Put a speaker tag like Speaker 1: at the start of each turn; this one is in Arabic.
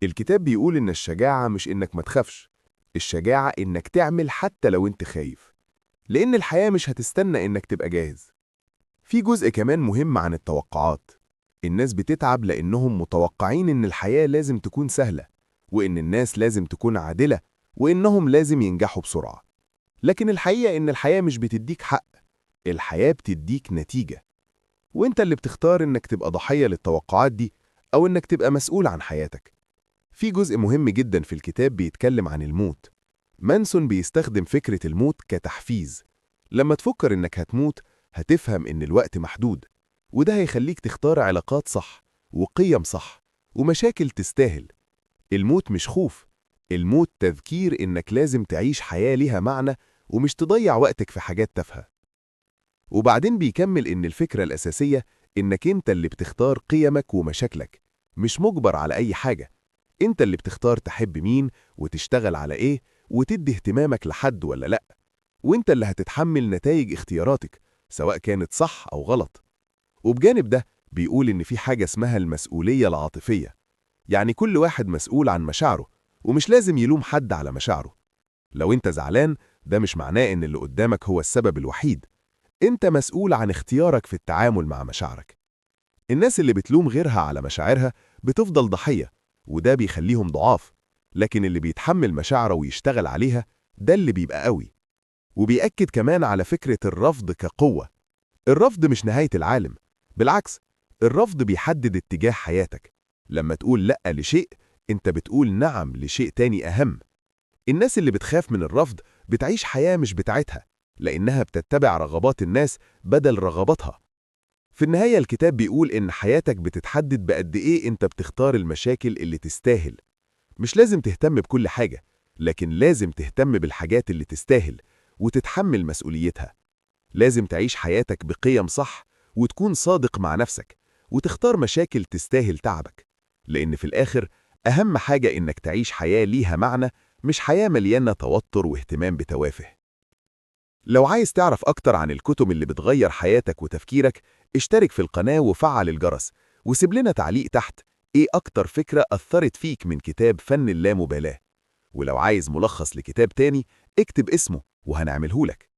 Speaker 1: الكتاب بيقول إن الشجاعة مش إنك ما تخافش، الشجاعة إنك تعمل حتى لو أنت خايف، لأن الحياة مش هتستنى إنك تبقى جاهز. في جزء كمان مهم عن التوقعات. الناس بتتعب لأنهم متوقعين إن الحياة لازم تكون سهلة، وإن الناس لازم تكون عادلة، وإنهم لازم ينجحوا بسرعة. لكن الحقيقة إن الحياة مش بتديك حق، الحياة بتديك نتيجة، وإنت اللي بتختار إنك تبقى ضحية للتوقعات دي أو إنك تبقى مسؤول عن حياتك. في جزء مهم جدا في الكتاب بيتكلم عن الموت. مانسون بيستخدم فكرة الموت كتحفيز. لما تفكر إنك هتموت هتفهم إن الوقت محدود، وده هيخليك تختار علاقات صح وقيم صح ومشاكل تستاهل. الموت مش خوف، الموت تذكير إنك لازم تعيش حياة ليها معنى ومش تضيع وقتك في حاجات تافهة. وبعدين بيكمل إن الفكرة الأساسية إنك أنت اللي بتختار قيمك ومشاكلك، مش مجبر على أي حاجة. أنت اللي بتختار تحب مين وتشتغل على إيه وتدي اهتمامك لحد ولا لأ، وأنت اللي هتتحمل نتائج اختياراتك سواء كانت صح أو غلط. وبجانب ده بيقول إن في حاجة اسمها المسؤولية العاطفية، يعني كل واحد مسؤول عن مشاعره ومش لازم يلوم حد على مشاعره. لو أنت زعلان ده مش معناه إن اللي قدامك هو السبب الوحيد، أنت مسؤول عن اختيارك في التعامل مع مشاعرك. الناس اللي بتلوم غيرها على مشاعرها بتفضل ضحية، وده بيخليهم ضعاف. لكن اللي بيتحمل مشاعره ويشتغل عليها ده اللي بيبقى قوي. وبيأكد كمان على فكرة الرفض كقوة. الرفض مش نهاية العالم، بالعكس، الرفض بيحدد اتجاه حياتك. لما تقول لأ لشيء انت بتقول نعم لشيء تاني أهم. الناس اللي بتخاف من الرفض بتعيش حياة مش بتاعتها، لأنها بتتبع رغبات الناس بدل رغباتها. في النهاية الكتاب بيقول إن حياتك بتتحدد بقد إيه أنت بتختار المشاكل اللي تستاهل. مش لازم تهتم بكل حاجة، لكن لازم تهتم بالحاجات اللي تستاهل وتتحمل مسؤوليتها. لازم تعيش حياتك بقيم صح وتكون صادق مع نفسك وتختار مشاكل تستاهل تعبك، لأن في الآخر أهم حاجة إنك تعيش حياة ليها معنى، مش حياة مليانة توتر واهتمام بتوافه. لو عايز تعرف أكتر عن الكتب اللي بتغير حياتك وتفكيرك، اشترك في القناة وفعل الجرس، وسيب لنا تعليق تحت إيه أكتر فكرة أثرت فيك من كتاب فن اللامبالاة. ولو عايز ملخص لكتاب تاني اكتب اسمه وهنعمله لك.